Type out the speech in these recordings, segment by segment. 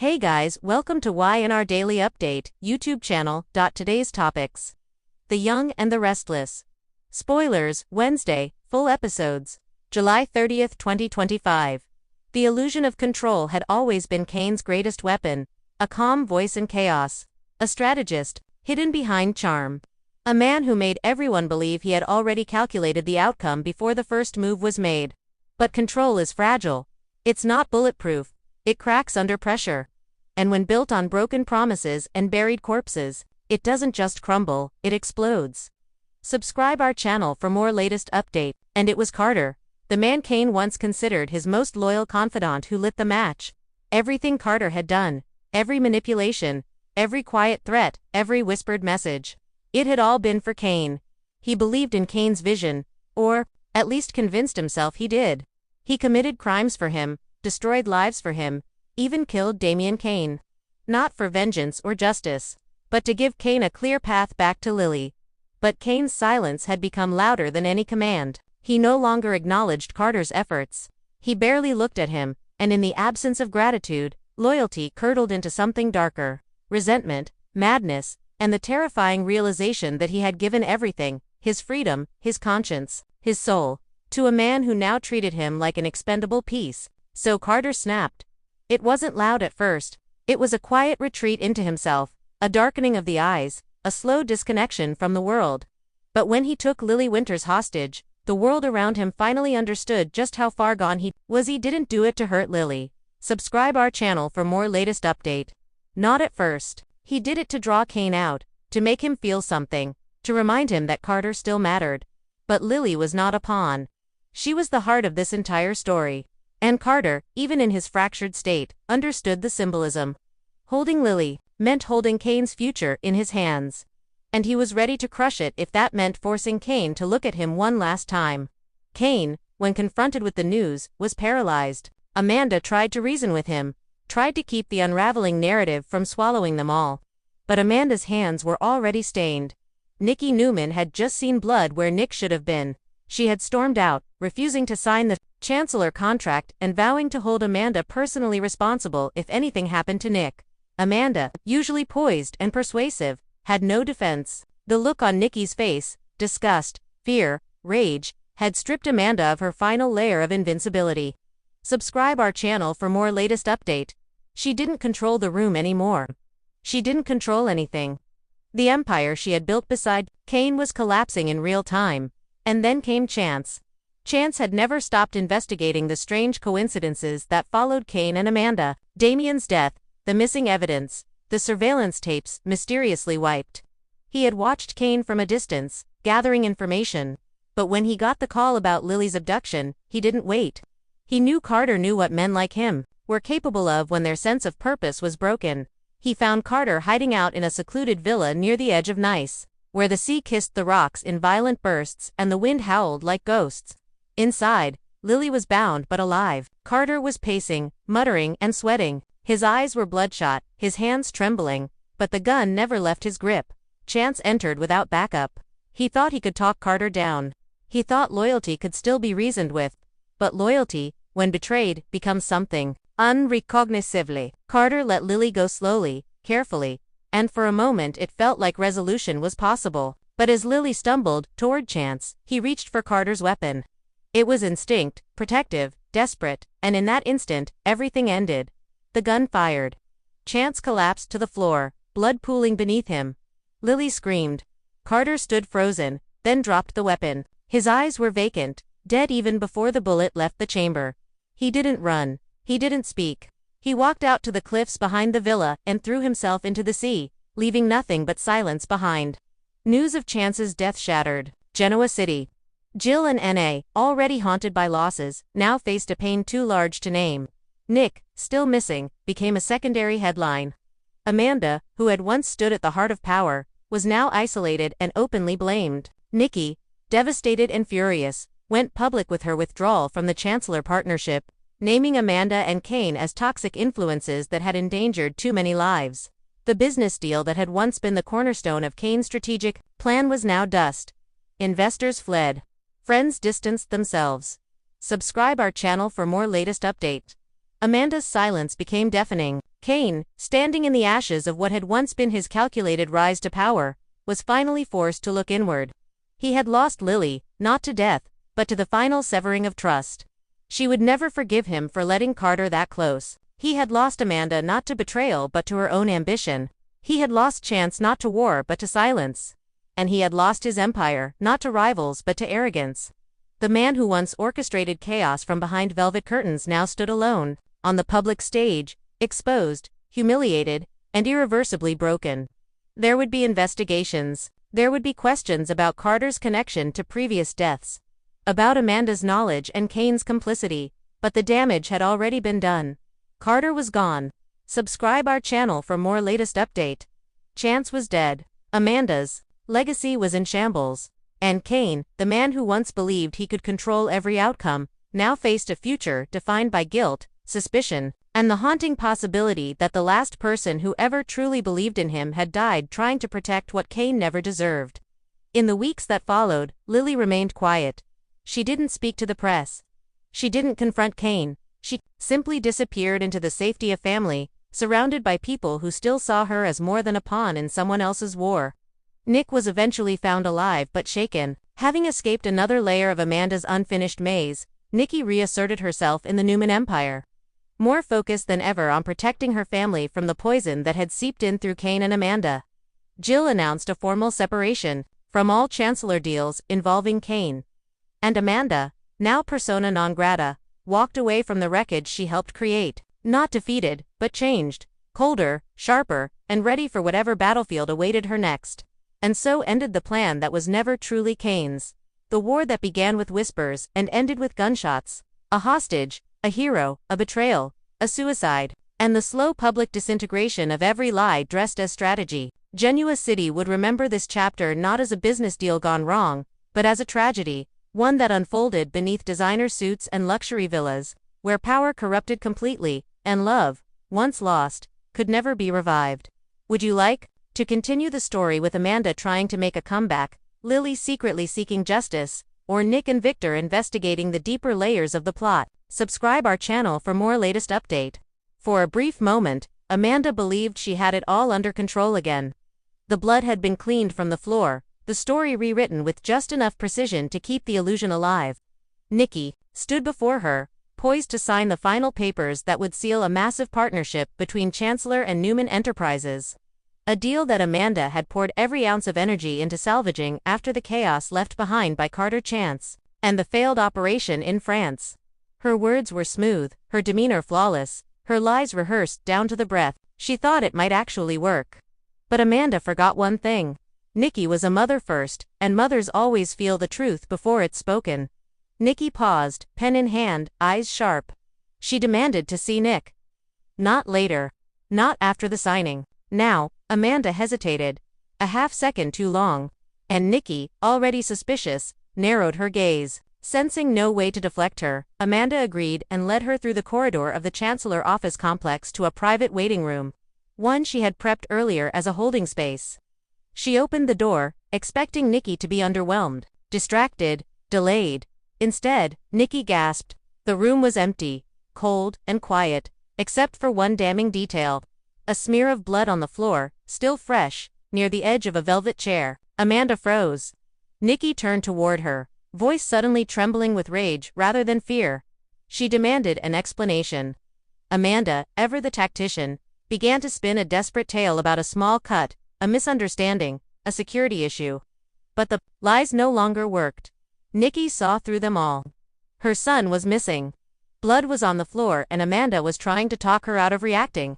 Hey guys, welcome to Y&R Daily Update, YouTube channel. Today's topics: The Young and the Restless. Spoilers, Wednesday, full episodes. July 30th, 2025. The illusion of control had always been Kane's greatest weapon, a calm voice in chaos. A strategist, hidden behind charm. A man who made everyone believe he had already calculated the outcome before the first move was made. But control is fragile. It's not bulletproof. It cracks under pressure. And when built on broken promises and buried corpses, it doesn't just crumble, it explodes. Subscribe our channel for more latest update. And it was Carter, the man Kane once considered his most loyal confidant, who lit the match. Everything Carter had done, every manipulation, every quiet threat, every whispered message, it had all been for Kane. He believed in Kane's vision, or, at least convinced himself he did. He committed crimes for him, destroyed lives for him, even killed Damian Kane. Not for vengeance or justice, but to give Kane a clear path back to Lily. But Kane's silence had become louder than any command. He no longer acknowledged Carter's efforts. He barely looked at him, and in the absence of gratitude, loyalty curdled into something darker. Resentment, madness, and the terrifying realization that he had given everything, his freedom, his conscience, his soul, to a man who now treated him like an expendable piece. So Carter snapped. It wasn't loud at first. It was a quiet retreat into himself, a darkening of the eyes, a slow disconnection from the world. But when he took Lily Winters hostage, the world around him finally understood just how far gone he was. He didn't do it to hurt Lily. Subscribe our channel for more latest update. Not at first. He did it to draw Kane out, to make him feel something, to remind him that Carter still mattered. But Lily was not a pawn. She was the heart of this entire story. And Carter, even in his fractured state, understood the symbolism. Holding Lily meant holding Kane's future in his hands. And he was ready to crush it if that meant forcing Kane to look at him one last time. Kane, when confronted with the news, was paralyzed. Amanda tried to reason with him, tried to keep the unraveling narrative from swallowing them all. But Amanda's hands were already stained. Nikki Newman had just seen blood where Nick should have been. She had stormed out, refusing to sign the Chancellor contract and vowing to hold Amanda personally responsible if anything happened to Nick. Amanda, usually poised and persuasive, had no defense. The look on Nikki's face, disgust, fear, rage, had stripped Amanda of her final layer of invincibility. Subscribe our channel for more latest update. She didn't control the room anymore. She didn't control anything. The empire she had built beside Kane was collapsing in real time. And then came Chance. Chance had never stopped investigating the strange coincidences that followed Kane and Amanda. Damian's death, the missing evidence, the surveillance tapes mysteriously wiped. He had watched Kane from a distance, gathering information. But when he got the call about Lily's abduction, he didn't wait. He knew Carter knew what men like him were capable of when their sense of purpose was broken. He found Carter hiding out in a secluded villa near the edge of Nice, where the sea kissed the rocks in violent bursts and the wind howled like ghosts. Inside, Lily was bound but alive. Carter was pacing, muttering and sweating. His eyes were bloodshot, his hands trembling, but the gun never left his grip. Chance entered without backup. He thought he could talk Carter down. He thought loyalty could still be reasoned with. But loyalty, when betrayed, becomes something unrecognizably. Carter let Lily go slowly, carefully, and for a moment it felt like resolution was possible. But as Lily stumbled toward Chance, he reached for Carter's weapon. It was instinct, protective, desperate, and in that instant, everything ended. The gun fired. Chance collapsed to the floor, blood pooling beneath him. Lily screamed. Carter stood frozen, then dropped the weapon. His eyes were vacant, dead even before the bullet left the chamber. He didn't run. He didn't speak. He walked out to the cliffs behind the villa and threw himself into the sea, leaving nothing but silence behind. News of Chance's death shattered Genoa City. Jill and N.A., already haunted by losses, now faced a pain too large to name. Nick, still missing, became a secondary headline. Amanda, who had once stood at the heart of power, was now isolated and openly blamed. Nikki, devastated and furious, went public with her withdrawal from the Chancellor partnership, naming Amanda and Kane as toxic influences that had endangered too many lives. The business deal that had once been the cornerstone of Kane's strategic plan was now dust. Investors fled. Friends distanced themselves. Subscribe our channel for more latest update. Amanda's silence became deafening. Kane, standing in the ashes of what had once been his calculated rise to power, was finally forced to look inward. He had lost Lily, not to death, but to the final severing of trust. She would never forgive him for letting Carter that close. He had lost Amanda not to betrayal but to her own ambition. He had lost Chance not to war but to silence. And he had lost his empire, not to rivals but to arrogance. The man who once orchestrated chaos from behind velvet curtains now stood alone, on the public stage, exposed, humiliated, and irreversibly broken. There would be investigations. There would be questions about Carter's connection to previous deaths, about Amanda's knowledge and Kane's complicity, but the damage had already been done. Carter was gone. Subscribe our channel for more latest update. Chance was dead. Amanda's legacy was in shambles. And Kane, the man who once believed he could control every outcome, now faced a future defined by guilt, suspicion, and the haunting possibility that the last person who ever truly believed in him had died trying to protect what Kane never deserved. In the weeks that followed, Lily remained quiet. She didn't speak to the press. She didn't confront Kane. She simply disappeared into the safety of family, surrounded by people who still saw her as more than a pawn in someone else's war. Nick was eventually found alive but shaken. Having escaped another layer of Amanda's unfinished maze, Nikki reasserted herself in the Newman Empire, more focused than ever on protecting her family from the poison that had seeped in through Kane and Amanda. Jill announced a formal separation from all Chancellor deals involving Kane. And Amanda, now persona non grata, walked away from the wreckage she helped create, not defeated, but changed, colder, sharper, and ready for whatever battlefield awaited her next. And so ended the plan that was never truly Kane's. The war that began with whispers and ended with gunshots. A hostage, a hero, a betrayal, a suicide, and the slow public disintegration of every lie dressed as strategy. Genua City would remember this chapter not as a business deal gone wrong, but as a tragedy, one that unfolded beneath designer suits and luxury villas, where power corrupted completely, and love, once lost, could never be revived. Would you like to continue the story with Amanda trying to make a comeback, Lily secretly seeking justice, or Nick and Victor investigating the deeper layers of the plot? Subscribe our channel for more latest update. For a brief moment, Amanda believed she had it all under control again. The blood had been cleaned from the floor, the story rewritten with just enough precision to keep the illusion alive. Nikki stood before her, poised to sign the final papers that would seal a massive partnership between Chancellor and Newman Enterprises. A deal that Amanda had poured every ounce of energy into salvaging after the chaos left behind by Carter Chance and the failed operation in France. Her words were smooth, her demeanor flawless, her lies rehearsed down to the breath. She thought it might actually work. But Amanda forgot one thing. Nikki was a mother first, and mothers always feel the truth before it's spoken. Nikki paused, pen in hand, eyes sharp. She demanded to see Nick. Not later. Not after the signing. Now. Amanda hesitated, a half-second too long, and Nikki, already suspicious, narrowed her gaze. Sensing no way to deflect her, Amanda agreed and led her through the corridor of the Chancellor office complex to a private waiting room, one she had prepped earlier as a holding space. She opened the door, expecting Nikki to be underwhelmed, distracted, delayed. Instead, Nikki gasped. The room was empty, cold, and quiet, except for one damning detail. A smear of blood on the floor, still fresh, near the edge of a velvet chair. Amanda froze. Nikki turned toward her, voice suddenly trembling with rage rather than fear. She demanded an explanation. Amanda, ever the tactician, began to spin a desperate tale about a small cut, a misunderstanding, a security issue. But the lies no longer worked. Nikki saw through them all. Her son was missing. Blood was on the floor and Amanda was trying to talk her out of reacting.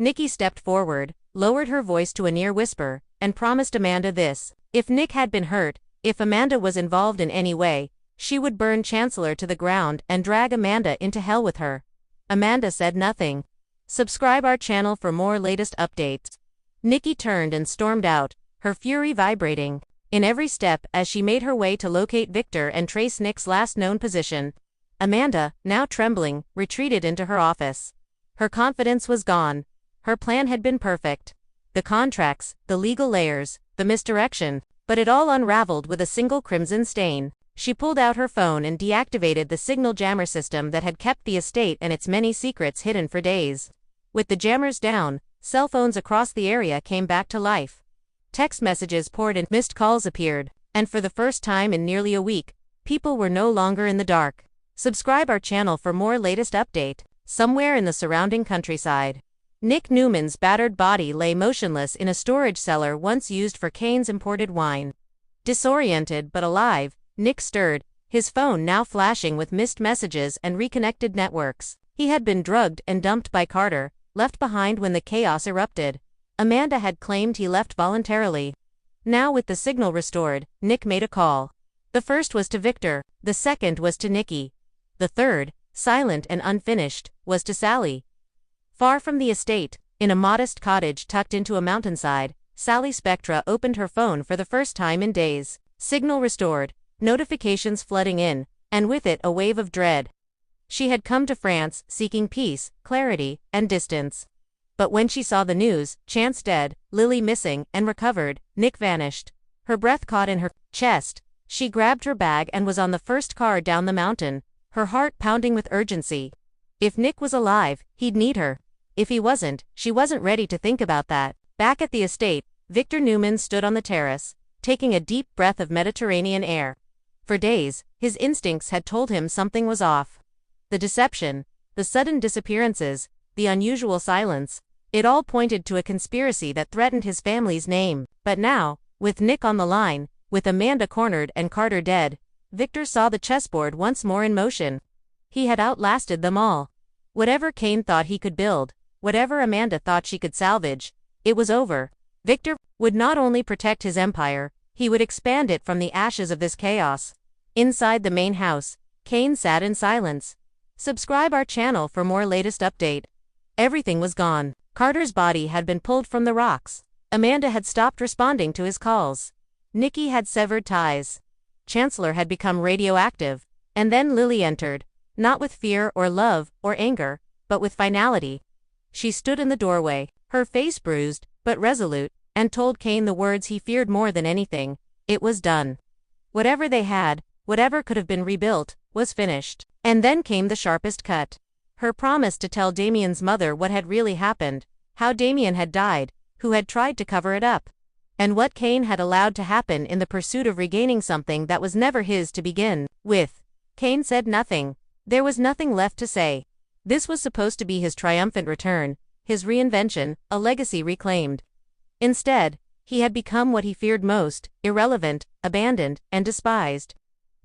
Nikki stepped forward, lowered her voice to a near whisper, and promised Amanda this. If Nick had been hurt, if Amanda was involved in any way, she would burn Chancellor to the ground and drag Amanda into hell with her. Amanda said nothing. Subscribe our channel for more latest updates. Nikki turned and stormed out, her fury vibrating in every step as she made her way to locate Victor and trace Nick's last known position. Amanda, now trembling, retreated into her office. Her confidence was gone. Her plan had been perfect. The contracts, the legal layers, the misdirection, but it all unraveled with a single crimson stain. She pulled out her phone and deactivated the signal jammer system that had kept the estate and its many secrets hidden for days. With the jammers down, cell phones across the area came back to life. Text messages poured and missed calls appeared, and for the first time in nearly a week, people were no longer in the dark. Subscribe our channel for more latest update. Somewhere in the surrounding countryside, Nick Newman's battered body lay motionless in a storage cellar once used for Kane's imported wine. Disoriented but alive, Nick stirred, his phone now flashing with missed messages and reconnected networks. He had been drugged and dumped by Carter, left behind when the chaos erupted. Amanda had claimed he left voluntarily. Now with the signal restored, Nick made a call. The first was to Victor, the second was to Nikki. The third, silent and unfinished, was to Sally. Far from the estate, in a modest cottage tucked into a mountainside, Sally Spectra opened her phone for the first time in days. Signal restored, notifications flooding in, and with it a wave of dread. She had come to France seeking peace, clarity, and distance. But when she saw the news, Chance dead, Lily missing and recovered, Nick vanished. Her breath caught in her chest. She grabbed her bag and was on the first car down the mountain, her heart pounding with urgency. If Nick was alive, he'd need her. If he wasn't, she wasn't ready to think about that. Back at the estate, Victor Newman stood on the terrace, taking a deep breath of Mediterranean air. For days, his instincts had told him something was off. The deception, the sudden disappearances, the unusual silence, it all pointed to a conspiracy that threatened his family's name. But now, with Nick on the line, with Amanda cornered and Carter dead, Victor saw the chessboard once more in motion. He had outlasted them all. Whatever Kane thought he could build, whatever Amanda thought she could salvage, it was over. Victor would not only protect his empire, he would expand it from the ashes of this chaos. Inside the main house, Kane sat in silence. Subscribe our channel for more latest update. Everything was gone. Carter's body had been pulled from the rocks. Amanda had stopped responding to his calls. Nikki had severed ties. Chancellor had become radioactive. And then Lily entered, not with fear or love or anger, but with finality. She stood in the doorway, her face bruised, but resolute, and told Kane the words he feared more than anything. It was done. Whatever they had, whatever could have been rebuilt, was finished. And then came the sharpest cut. Her promise to tell Damien's mother what had really happened, how Damien had died, who had tried to cover it up, and what Kane had allowed to happen in the pursuit of regaining something that was never his to begin with. Kane said nothing. There was nothing left to say. This was supposed to be his triumphant return, his reinvention, a legacy reclaimed. Instead, he had become what he feared most, irrelevant, abandoned, and despised.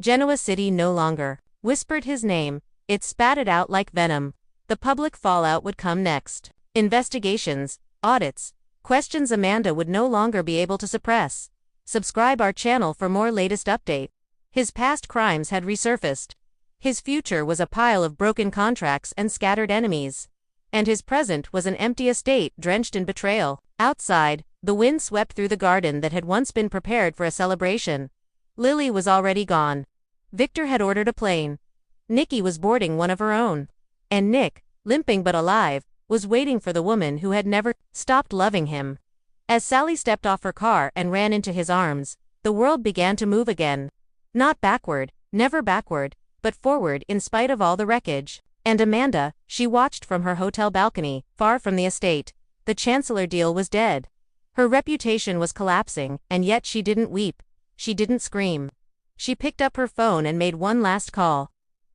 Genoa City no longer whispered his name, it spat it out like venom. The public fallout would come next. Investigations, audits, questions Amanda would no longer be able to suppress. Subscribe our channel for more latest update. His past crimes had resurfaced. His future was a pile of broken contracts and scattered enemies. And his present was an empty estate drenched in betrayal. Outside, the wind swept through the garden that had once been prepared for a celebration. Lily was already gone. Victor had ordered a plane. Nikki was boarding one of her own. And Nick, limping but alive, was waiting for the woman who had never stopped loving him. As Sally stepped off her car and ran into his arms, the world began to move again. Not backward, never backward, but forward in spite of all the wreckage. And Amanda, she watched from her hotel balcony, far from the estate. The Chancellor deal was dead. Her reputation was collapsing, and yet she didn't weep. She didn't scream. She picked up her phone and made one last call.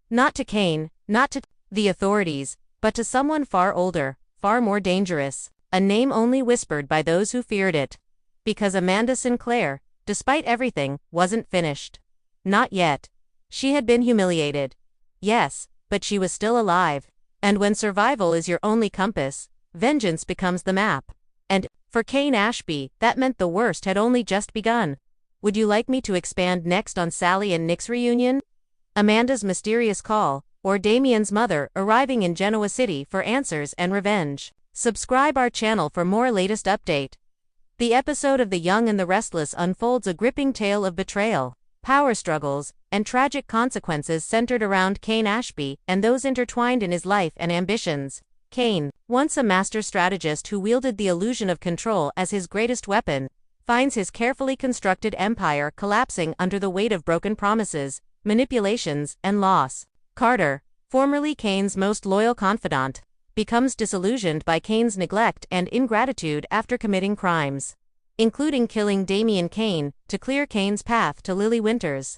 Not to Kane, not to the authorities, but to someone far older, far more dangerous, a name only whispered by those who feared it. Because Amanda Sinclair, despite everything, wasn't finished. Not yet. She had been humiliated. Yes, but she was still alive. And when survival is your only compass, vengeance becomes the map. And, for Kane Ashby, that meant the worst had only just begun. Would you like me to expand next on Sally and Nick's reunion? Amanda's mysterious call, or Damien's mother arriving in Genoa City for answers and revenge. Subscribe our channel for more latest update. The episode of The Young and the Restless unfolds a gripping tale of betrayal, power struggles, and tragic consequences centered around Kane Ashby and those intertwined in his life and ambitions. Kane, once a master strategist who wielded the illusion of control as his greatest weapon, finds his carefully constructed empire collapsing under the weight of broken promises, manipulations, and loss. Carter, formerly Kane's most loyal confidant, becomes disillusioned by Kane's neglect and ingratitude after committing crimes, including killing Damian Kane, to clear Kane's path to Lily Winters.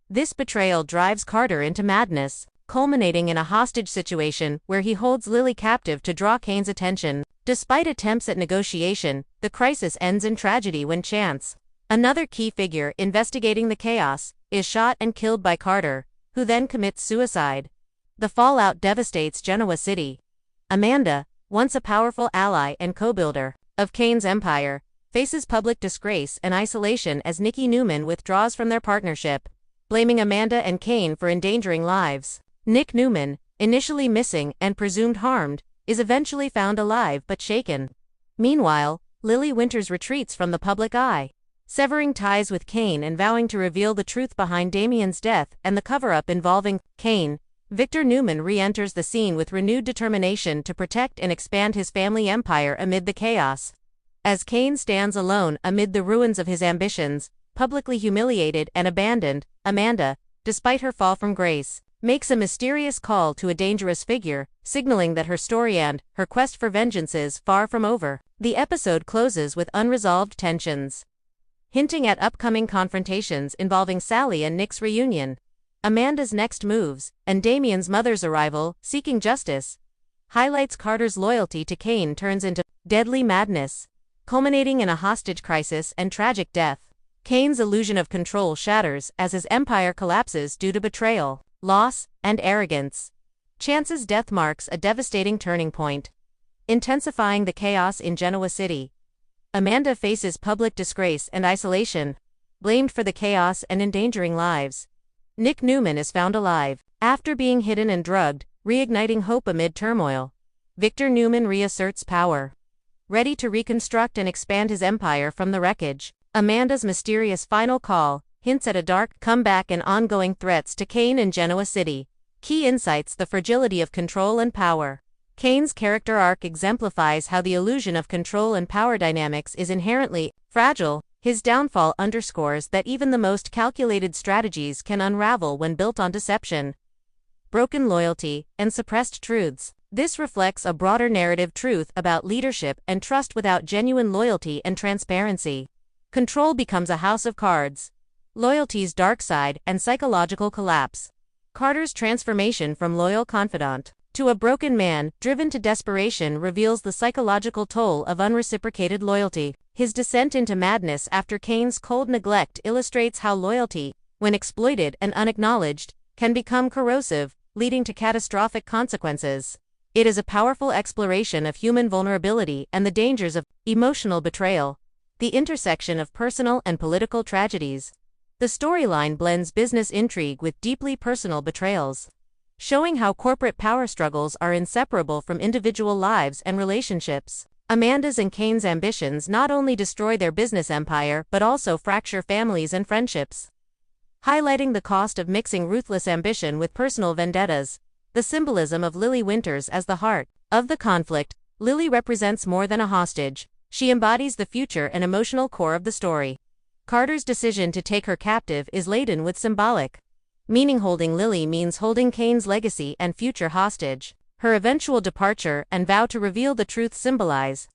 This betrayal drives Carter into madness, culminating in a hostage situation where he holds Lily captive to draw Kane's attention. Despite attempts at negotiation, the crisis ends in tragedy when Chance, another key figure investigating the chaos, is shot and killed by Carter, who then commits suicide. The fallout devastates Genoa City. Amanda, once a powerful ally and co-builder of Kane's empire, faces public disgrace and isolation as Nikki Newman withdraws from their partnership, blaming Amanda and Kane for endangering lives. Nick Newman, initially missing and presumed harmed, is eventually found alive but shaken. Meanwhile, Lily Winters retreats from the public eye, severing ties with Kane and vowing to reveal the truth behind Damian's death and the cover-up involving Kane. Victor Newman re-enters the scene with renewed determination to protect and expand his family empire amid the chaos. As Kane stands alone amid the ruins of his ambitions, publicly humiliated and abandoned, Amanda, despite her fall from grace, makes a mysterious call to a dangerous figure, signaling that her story and her quest for vengeance is far from over. The episode closes with unresolved tensions, hinting at upcoming confrontations involving Sally and Nick's reunion, Amanda's next moves, and Damian's mother's arrival, seeking justice. Highlights Carter's loyalty to Kane turns into deadly madness, culminating in a hostage crisis and tragic death. Kane's illusion of control shatters as his empire collapses due to betrayal, loss, and arrogance. Chance's death marks a devastating turning point, intensifying the chaos in Genoa City. Amanda faces public disgrace and isolation, blamed for the chaos and endangering lives. Nick Newman is found alive, after being hidden and drugged, reigniting hope amid turmoil. Victor Newman reasserts power, ready to reconstruct and expand his empire from the wreckage. Amanda's mysterious final call hints at a dark comeback and ongoing threats to Kane in Genoa City. Key insights: the fragility of control and power. Kane's character arc exemplifies how the illusion of control and power dynamics is inherently fragile. His downfall underscores that even the most calculated strategies can unravel when built on deception, broken loyalty, and suppressed truths. This reflects a broader narrative truth about leadership and trust without genuine loyalty and transparency. Control becomes a house of cards. Loyalty's dark side and psychological collapse. Carter's transformation from loyal confidant to a broken man, driven to desperation, reveals the psychological toll of unreciprocated loyalty. His descent into madness after Kane's cold neglect illustrates how loyalty, when exploited and unacknowledged, can become corrosive, leading to catastrophic consequences. It is a powerful exploration of human vulnerability and the dangers of emotional betrayal, the intersection of personal and political tragedies. The storyline blends business intrigue with deeply personal betrayals, showing how corporate power struggles are inseparable from individual lives and relationships. Amanda's and Kane's ambitions not only destroy their business empire but also fracture families and friendships, highlighting the cost of mixing ruthless ambition with personal vendettas. The symbolism of Lily Winters as the heart of the conflict. Lily represents more than a hostage. She embodies the future and emotional core of the story. Carter's decision to take her captive is laden with symbolic meaning. Holding Lily means holding Kane's legacy and future hostage. Her eventual departure and vow to reveal the truth symbolize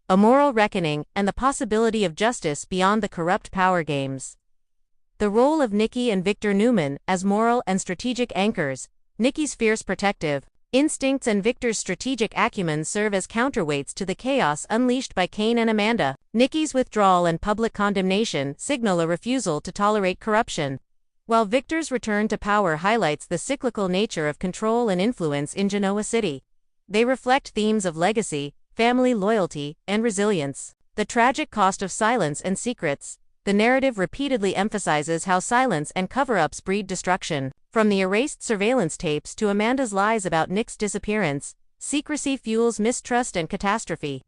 a moral reckoning and the possibility of justice beyond the corrupt power games. The role of Nikki and Victor Newman as moral and strategic anchors. Nikki's fierce protective instincts and Victor's strategic acumen serve as counterweights to the chaos unleashed by Kane and Amanda. Nikki's withdrawal and public condemnation signal a refusal to tolerate corruption, while Victor's return to power highlights the cyclical nature of control and influence in Genoa City. They reflect themes of legacy, family loyalty, and resilience. The tragic cost of silence and secrets. The narrative repeatedly emphasizes how silence and cover-ups breed destruction. From the erased surveillance tapes to Amanda's lies about Nick's disappearance, secrecy fuels mistrust and catastrophe.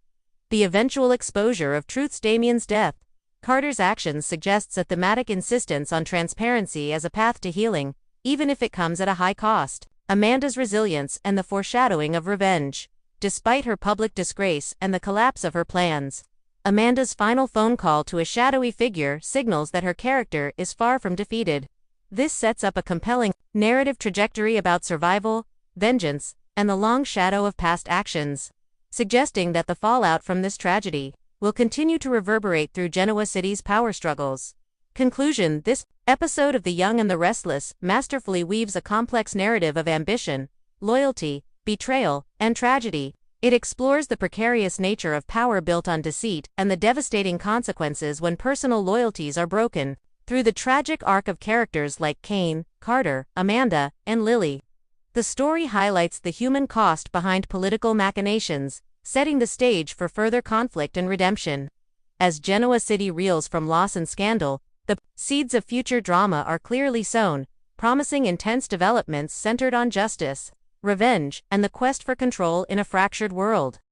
The eventual exposure of truth's Damian's death. Carter's actions suggests a thematic insistence on transparency as a path to healing, even if it comes at a high cost. Amanda's resilience and the foreshadowing of revenge. Despite her public disgrace and the collapse of her plans, Amanda's final phone call to a shadowy figure signals that her character is far from defeated. This sets up a compelling narrative trajectory about survival, vengeance, and the long shadow of past actions, suggesting that the fallout from this tragedy will continue to reverberate through Genoa City's power struggles. Conclusion: this episode of The Young and the Restless masterfully weaves a complex narrative of ambition, loyalty, betrayal, and tragedy. It explores the precarious nature of power built on deceit and the devastating consequences when personal loyalties are broken, through the tragic arc of characters like Kane, Carter, Amanda, and Lily. The story highlights the human cost behind political machinations, setting the stage for further conflict and redemption. As Genoa City reels from loss and scandal, the seeds of future drama are clearly sown, promising intense developments centered on justice, revenge, and the quest for control in a fractured world.